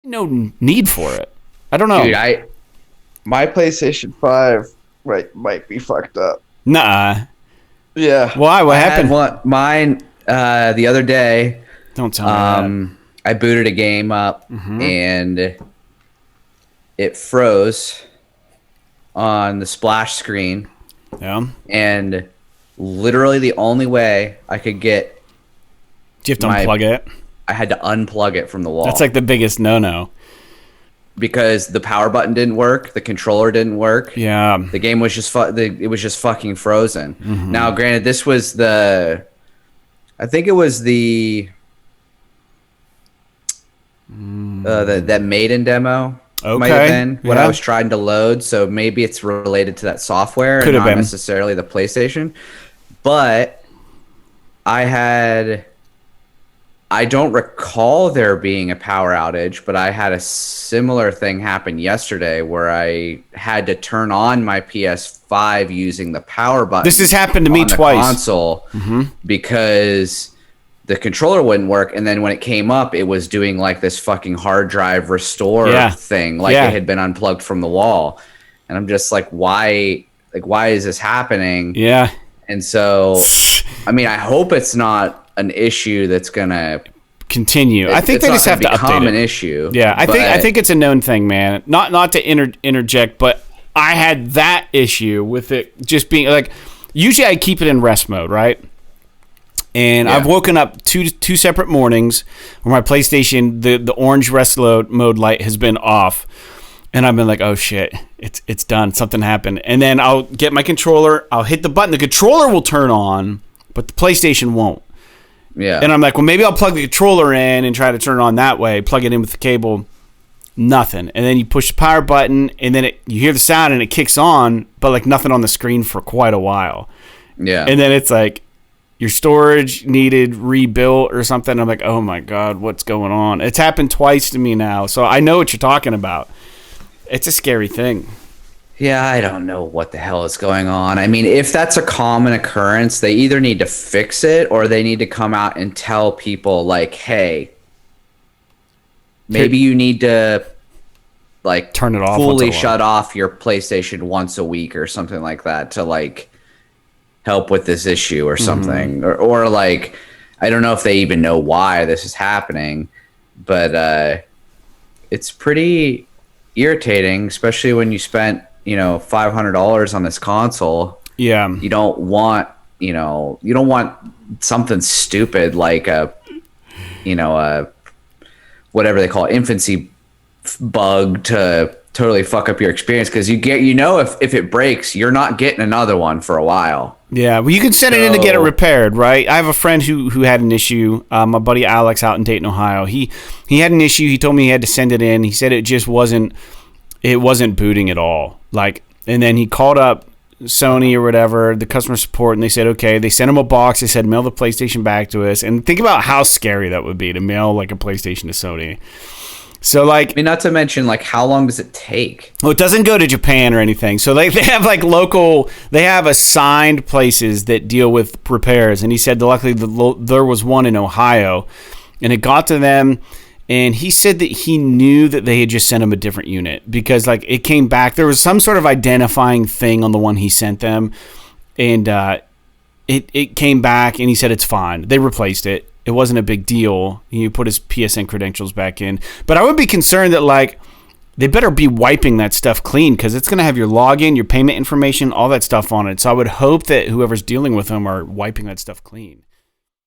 No need for it. I don't know. Dude, my PlayStation 5 might be fucked up. Nah. Yeah. Why? What happened? Mine the other day. Don't tell me that. I booted a game up and it froze on the splash screen. Yeah. And literally the only way I could get... Do you have to unplug it? I had to unplug it from the wall. That's like the biggest no-no. Because the power button didn't work, the controller didn't work. Yeah. The game was just it was just fucking frozen. Now, granted, this was I think it was the that Maiden demo. Okay. Might have been what I was trying to load, so maybe it's related to that software and not necessarily the PlayStation. But I don't recall there being a power outage, but I had a similar thing happen yesterday where I had to turn on my PS5 using the power button. This has happened to me twice. Console because the controller wouldn't work, and then when it came up, it was doing like this fucking hard drive restore thing, like it had been unplugged from the wall. And I'm just like, why is this happening? Yeah. And so, I mean, I hope it's not an issue that's gonna continue. I think they just have to update an issue. Yeah, I think it's a known thing, man. Not to interject, but I had that issue with it just being like, usually I keep it in rest mode, right? And I've woken up two separate mornings where my PlayStation, the orange rest mode light has been off. And I've been like, oh shit, it's done. Something happened. And then I'll get my controller, I'll hit the button, the controller will turn on, but the PlayStation won't. Yeah. And I'm like, well, maybe I'll plug the controller in and try to turn it on that way, plug it in with the cable. Nothing. And then you push the power button, and then you hear the sound and it kicks on, but like nothing on the screen for quite a while. Yeah. And then it's like, your storage needed rebuilt or something. I'm like, oh my God, what's going on? It's happened twice to me now, so I know what you're talking about. It's a scary thing. Yeah, I don't know what the hell is going on. I mean, if that's a common occurrence, they either need to fix it or they need to come out and tell people, like, hey, maybe you need to, like, turn it off, fully shut off your PlayStation once a week or something like that to, like, help with this issue or something. Or like, I don't know if they even know why this is happening, but it's pretty irritating, especially when you spent, $500 on this console. Yeah. You don't want something stupid like a whatever they call it, infancy bug to totally fuck up your experience, because if it breaks, you're not getting another one for a while. Yeah, well, you can send it in to get it repaired, right? I have a friend who had an issue. My buddy Alex out in Dayton, Ohio. He had an issue. He told me he had to send it in. He said it just wasn't booting at all. And then he called up Sony or whatever, the customer support, and they said, okay. They sent him a box. They said, mail the PlayStation back to us. And think about how scary that would be to mail like a PlayStation to Sony. So like, I mean, not to mention, like, how long does it take? Well, it doesn't go to Japan or anything. So they have like they have assigned places that deal with repairs. And he said, luckily there was one in Ohio, and it got to them. And he said that he knew that they had just sent him a different unit because like it came back. There was some sort of identifying thing on the one he sent them, and it came back, and he said it's fine. They replaced it. It wasn't a big deal. He put his PSN credentials back in. But I would be concerned that, like, they better be wiping that stuff clean because it's going to have your login, your payment information, all that stuff on it. So I would hope that whoever's dealing with them are wiping that stuff clean.